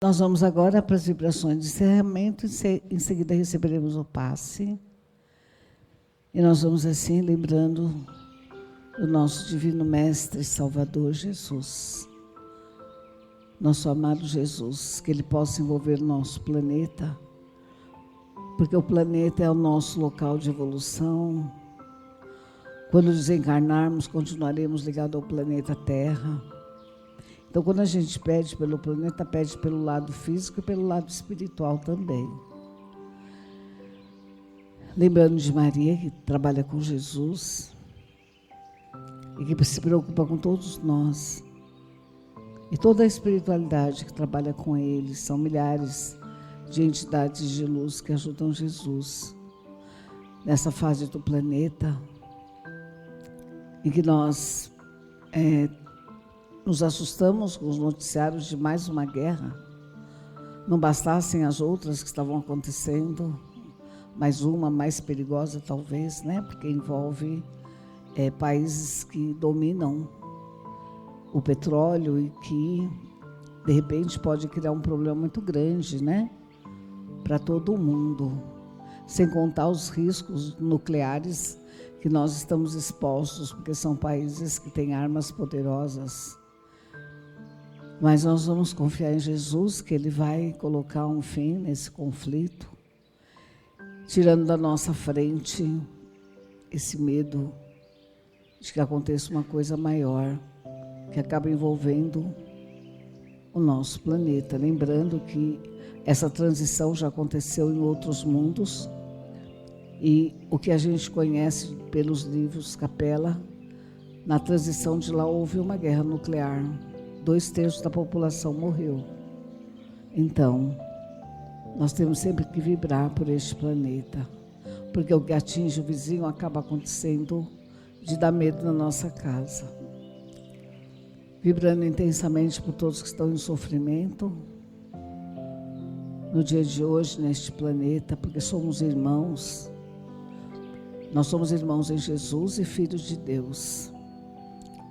Nós vamos agora para as vibrações de encerramento, em seguida receberemos o passe. E nós vamos assim lembrando do nosso Divino Mestre Salvador Jesus. Nosso amado Jesus, que Ele possa envolver o nosso planeta, porque o planeta é o nosso local de evolução. Quando desencarnarmos, continuaremos ligados ao planeta Terra. Então, quando a gente pede pelo planeta, pede pelo lado físico e pelo lado espiritual também. Lembrando de Maria, que trabalha com Jesus e que se preocupa com todos nós. E toda a espiritualidade que trabalha com Ele. São milhares de entidades de luz que ajudam Jesus nessa fase do planeta em que nós nos assustamos com os noticiários de mais uma guerra. Não bastassem as outras que estavam acontecendo, mais uma mais perigosa talvez, né? Porque envolve países que dominam o petróleo e que, de repente, pode criar um problema muito grande, né? Para todo mundo. Sem contar os riscos nucleares que nós estamos expostos, porque são países que têm armas poderosas. Mas nós vamos confiar em Jesus, que Ele vai colocar um fim nesse conflito, tirando da nossa frente esse medo de que aconteça uma coisa maior, que acaba envolvendo o nosso planeta. Lembrando que essa transição já aconteceu em outros mundos e o que a gente conhece pelos livros Capela, na transição de lá houve uma guerra nuclear. 2/3 da população morreu. Então, nós temos sempre que vibrar por este planeta, porque o que atinge o vizinho acaba acontecendo de dar medo na nossa casa. Vibrando intensamente por todos que estão em sofrimento no dia de hoje, neste planeta, porque somos irmãos. Nós somos irmãos em Jesus e filhos de Deus.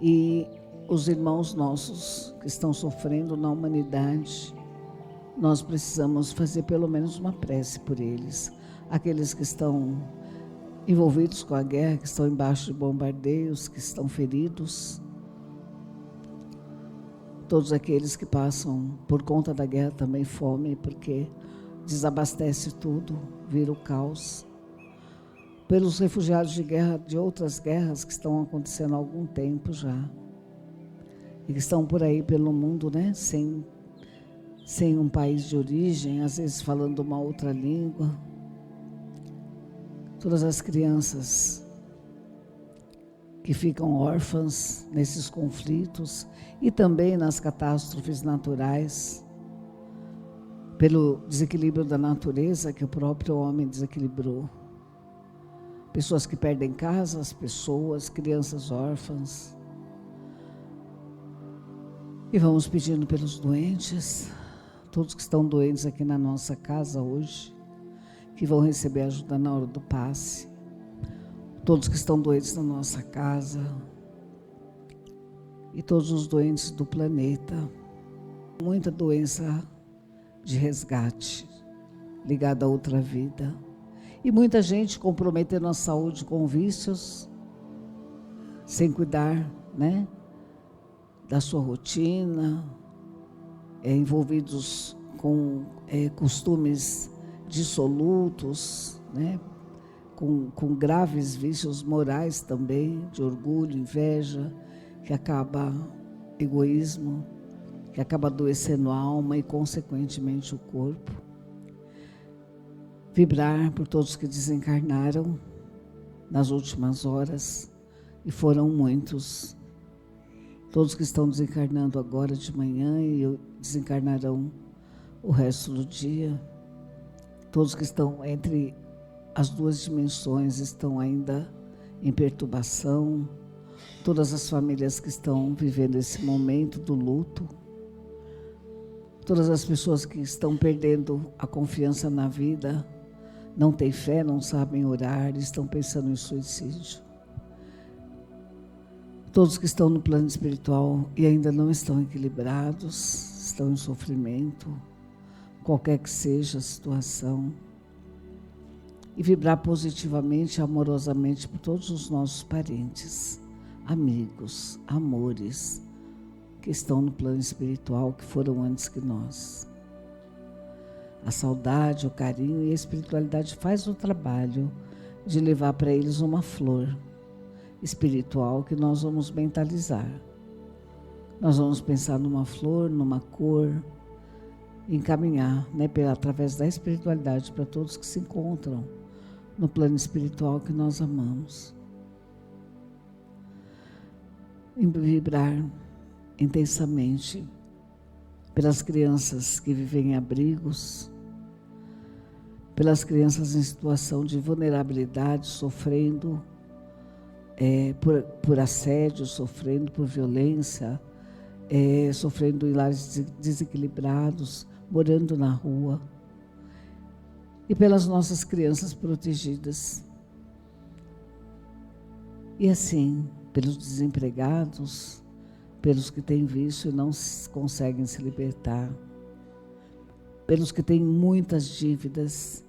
E os irmãos nossos que estão sofrendo na humanidade, nós precisamos fazer pelo menos uma prece por eles. Aqueles que estão envolvidos com a guerra, que estão embaixo de bombardeios, que estão feridos. Todos aqueles que passam por conta da guerra também fome, porque desabastece tudo, vira o caos. Pelos refugiados de guerra, de outras guerras que estão acontecendo há algum tempo já. E que estão por aí pelo mundo, né? Sem um país de origem, às vezes falando uma outra língua. Todas as crianças que ficam órfãs nesses conflitos e também nas catástrofes naturais, pelo desequilíbrio da natureza que o próprio homem desequilibrou. Pessoas que perdem casas, crianças órfãs. E vamos pedindo pelos doentes, todos que estão doentes aqui na nossa casa hoje, que vão receber ajuda na hora do passe. Todos que estão doentes na nossa casa e todos os doentes do planeta. Muita doença de resgate ligada a outra vida. E muita gente comprometendo a saúde com vícios, sem cuidar, né, da sua rotina, envolvidos com costumes dissolutos, né, com graves vícios morais também, de orgulho, inveja, que acaba egoísmo, que acaba adoecendo a alma e, consequentemente, o corpo. Vibrar por todos que desencarnaram nas últimas horas, e foram muitos. Todos que estão desencarnando agora de manhã e desencarnarão o resto do dia. Todos que estão entre as duas dimensões estão ainda em perturbação. Todas as famílias que estão vivendo esse momento do luto. Todas as pessoas que estão perdendo a confiança na vida, não têm fé, não sabem orar, estão pensando em suicídio. Todos que estão no plano espiritual e ainda não estão equilibrados, estão em sofrimento, qualquer que seja a situação, e vibrar positivamente e amorosamente por todos os nossos parentes, amigos, amores, que estão no plano espiritual, que foram antes que nós. A saudade, o carinho e a espiritualidade faz o trabalho de levar para eles uma flor espiritual que nós vamos mentalizar. Nós vamos pensar numa flor, numa cor, encaminhar, através da espiritualidade para todos que se encontram no plano espiritual que nós amamos. E vibrar intensamente pelas crianças que vivem em abrigos, pelas crianças em situação de vulnerabilidade, sofrendo por assédio, sofrendo por violência, sofrendo em lares desequilibrados, morando na rua. E pelas nossas crianças protegidas. E assim, pelos desempregados, pelos que têm vício e não conseguem se libertar, pelos que têm muitas dívidas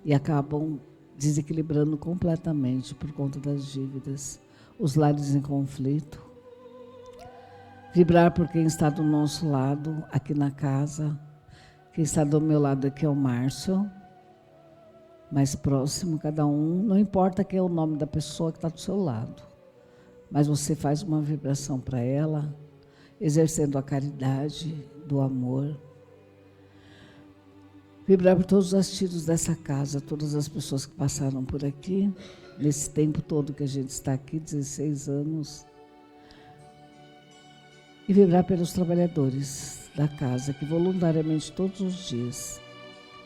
e acabam desequilibrando completamente por conta das dívidas, os lares em conflito. Vibrar por quem está do nosso lado, aqui na casa. Quem está do meu lado aqui é o Márcio, mais próximo, cada um. Não importa quem é o nome da pessoa que está do seu lado, mas você faz uma vibração para ela, exercendo a caridade, do amor. Vibrar por todos os astidos dessa casa, todas as pessoas que passaram por aqui, nesse tempo todo que a gente está aqui, 16 anos. E vibrar pelos trabalhadores da casa, que voluntariamente todos os dias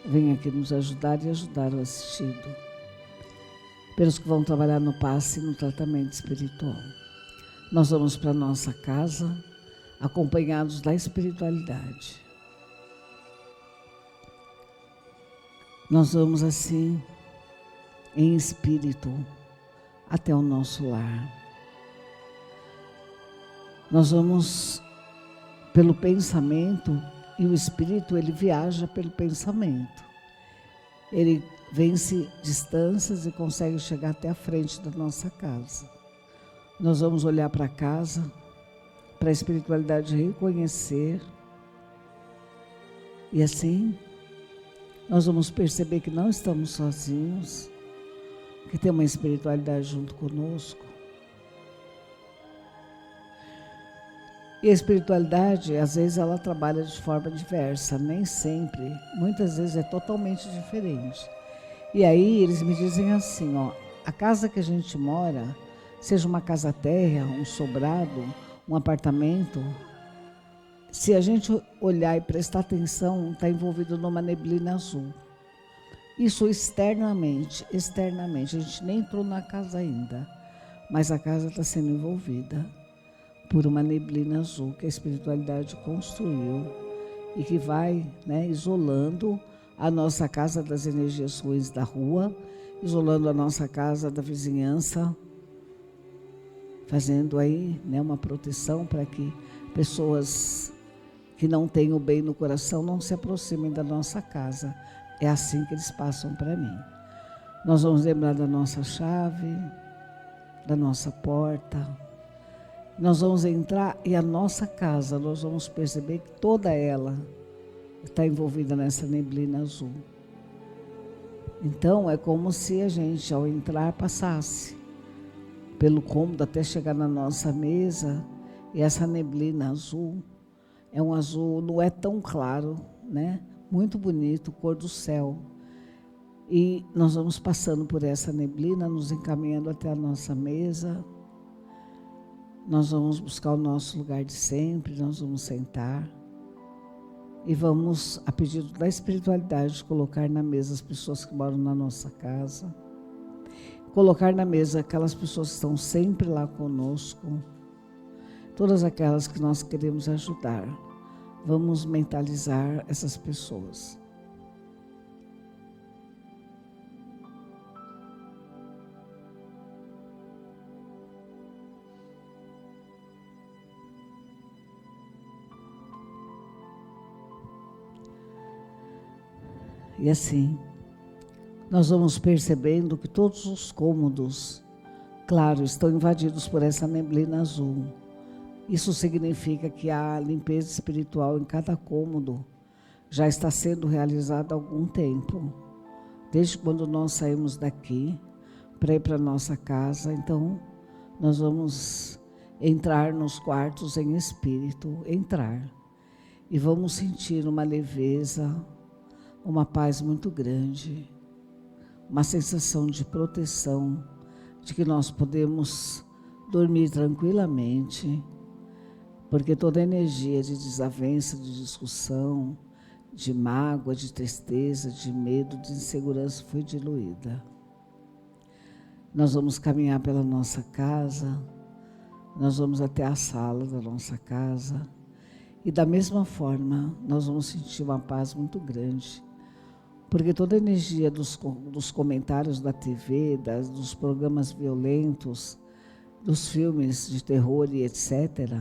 vêm aqui nos ajudar e ajudar o assistido. Pelos que vão trabalhar no passe e no tratamento espiritual. Nós vamos para a nossa casa, acompanhados da espiritualidade. Nós vamos assim, em espírito, até o nosso lar. Nós vamos pelo pensamento, e o espírito ele viaja pelo pensamento. Ele vence distâncias e consegue chegar até a frente da nossa casa. Nós vamos olhar para a casa, para a espiritualidade reconhecer, e assim nós vamos perceber que não estamos sozinhos, que tem uma espiritualidade junto conosco. E a espiritualidade, às vezes, ela trabalha de forma diversa, nem sempre, muitas vezes é totalmente diferente. E aí eles me dizem assim, a casa que a gente mora, seja uma casa térrea, um sobrado, um apartamento, se a gente olhar e prestar atenção, está envolvido numa neblina azul. Isso externamente, a gente nem entrou na casa ainda, mas a casa está sendo envolvida por uma neblina azul que a espiritualidade construiu e que vai, isolando a nossa casa das energias ruins da rua, isolando a nossa casa da vizinhança, fazendo aí, uma proteção para que pessoas que não têm o bem no coração não se aproximem da nossa casa. É assim que eles passam para mim. Nós vamos lembrar da nossa chave, da nossa porta. Nós vamos entrar e a nossa casa, nós vamos perceber que toda ela está envolvida nessa neblina azul. Então, é como se a gente, ao entrar, passasse pelo cômodo até chegar na nossa mesa, e essa neblina azul, é um azul, não é tão claro, muito bonito, cor do céu. E nós vamos passando por essa neblina, nos encaminhando até a nossa mesa. Nós vamos buscar o nosso lugar de sempre, nós vamos sentar e vamos, a pedido da espiritualidade, colocar na mesa as pessoas que moram na nossa casa, colocar na mesa aquelas pessoas que estão sempre lá conosco, todas aquelas que nós queremos ajudar. Vamos mentalizar essas pessoas. E assim, nós vamos percebendo que todos os cômodos, claro, estão invadidos por essa neblina azul. Isso significa que a limpeza espiritual em cada cômodo já está sendo realizada há algum tempo. Desde quando nós saímos daqui para ir para a nossa casa, então nós vamos entrar nos quartos em espírito, entrar. E vamos sentir uma leveza, uma paz muito grande, uma sensação de proteção, de que nós podemos dormir tranquilamente, porque toda energia de desavença, de discussão, de mágoa, de tristeza, de medo, de insegurança foi diluída. Nós vamos caminhar pela nossa casa, nós vamos até a sala da nossa casa e da mesma forma nós vamos sentir uma paz muito grande, porque toda a energia dos comentários da TV, dos programas violentos, dos filmes de terror e etc.,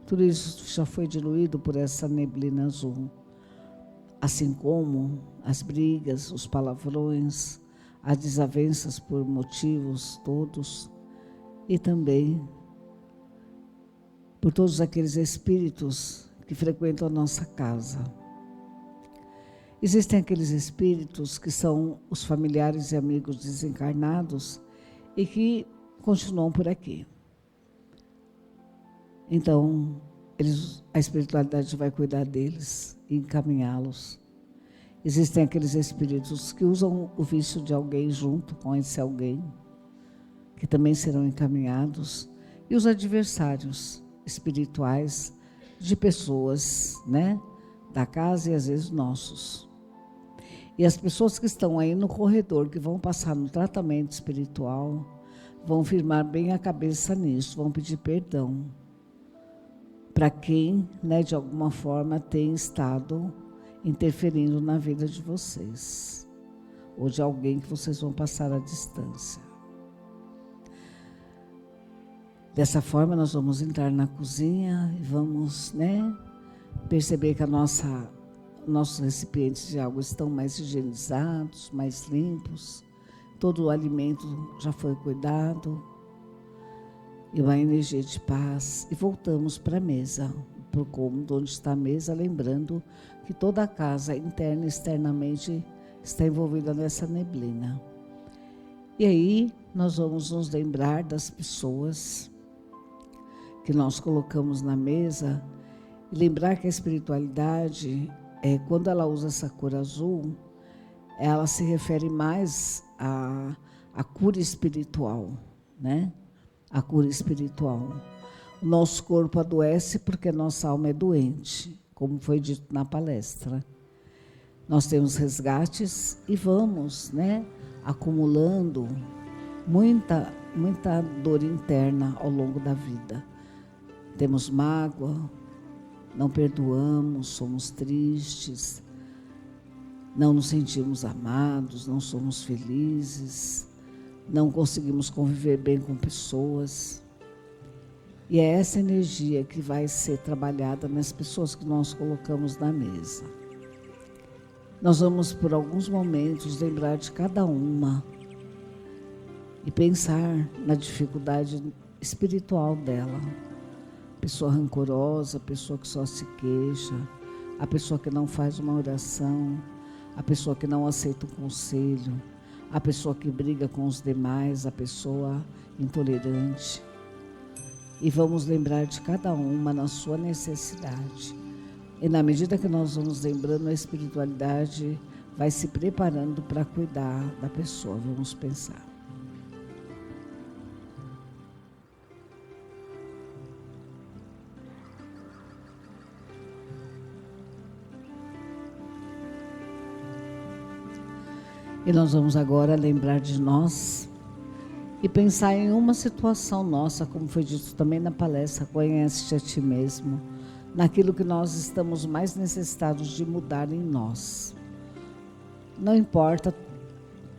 tudo isso já foi diluído por essa neblina azul. Assim como as brigas, os palavrões, as desavenças por motivos todos, e também por todos aqueles espíritos que frequentam a nossa casa. Existem aqueles espíritos que são os familiares e amigos desencarnados e que continuam por aqui. Então, a espiritualidade vai cuidar deles e encaminhá-los. Existem aqueles espíritos que usam o vício de alguém junto com esse alguém, que também serão encaminhados, e os adversários espirituais de pessoas, né, da casa e às vezes nossos. E as pessoas que estão aí no corredor, que vão passar no tratamento espiritual, vão firmar bem a cabeça nisso, vão pedir perdão para quem, né, de alguma forma tem estado interferindo na vida de vocês, ou de alguém que vocês vão passar à distância. Dessa forma nós vamos entrar na cozinha e vamos, né, perceber que nossos recipientes de água estão mais higienizados, mais limpos, todo o alimento já foi cuidado, e uma energia de paz, e voltamos para a mesa, para o cômodo onde está a mesa, lembrando que toda a casa, interna e externamente, está envolvida nessa neblina. E aí nós vamos nos lembrar das pessoas que nós colocamos na mesa, e lembrar que a espiritualidade, quando ela usa essa cor azul, ela se refere mais à cura espiritual, né? A cura espiritual. O nosso corpo adoece porque nossa alma é doente, como foi dito na palestra. Nós temos resgates e vamos, né, acumulando muita dor interna ao longo da vida. Temos mágoa, não perdoamos, somos tristes, não nos sentimos amados, não somos felizes, não conseguimos conviver bem com pessoas. E é essa energia que vai ser trabalhada nas pessoas que nós colocamos na mesa. Nós vamos, por alguns momentos, lembrar de cada uma e pensar na dificuldade espiritual dela. Pessoa rancorosa, pessoa que só se queixa, a pessoa que não faz uma oração, a pessoa que não aceita um conselho, a pessoa que briga com os demais, a pessoa intolerante. E vamos lembrar de cada uma na sua necessidade. E na medida que nós vamos lembrando, a espiritualidade vai se preparando para cuidar da pessoa. Vamos pensar. E nós vamos agora lembrar de nós e pensar em uma situação nossa, como foi dito também na palestra, conhece-te a ti mesmo, naquilo que nós estamos mais necessitados de mudar em nós. Não importa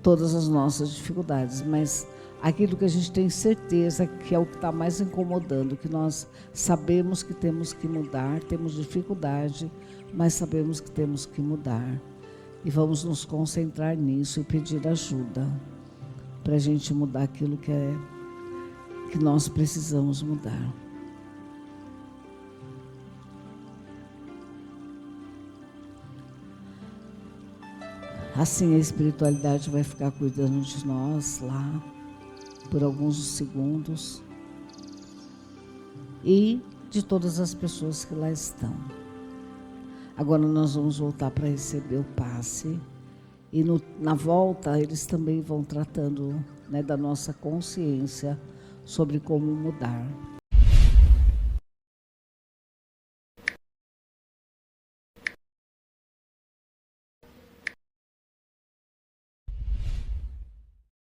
todas as nossas dificuldades, mas aquilo que a gente tem certeza que é o que está mais incomodando, que nós sabemos que temos que mudar, temos dificuldade, mas sabemos que temos que mudar. E vamos nos concentrar nisso e pedir ajuda para a gente mudar aquilo que nós precisamos mudar. Assim a espiritualidade vai ficar cuidando de nós lá por alguns segundos e de todas as pessoas que lá estão. Agora nós vamos voltar para receber o passe e na volta eles também vão tratando, né, da nossa consciência sobre como mudar.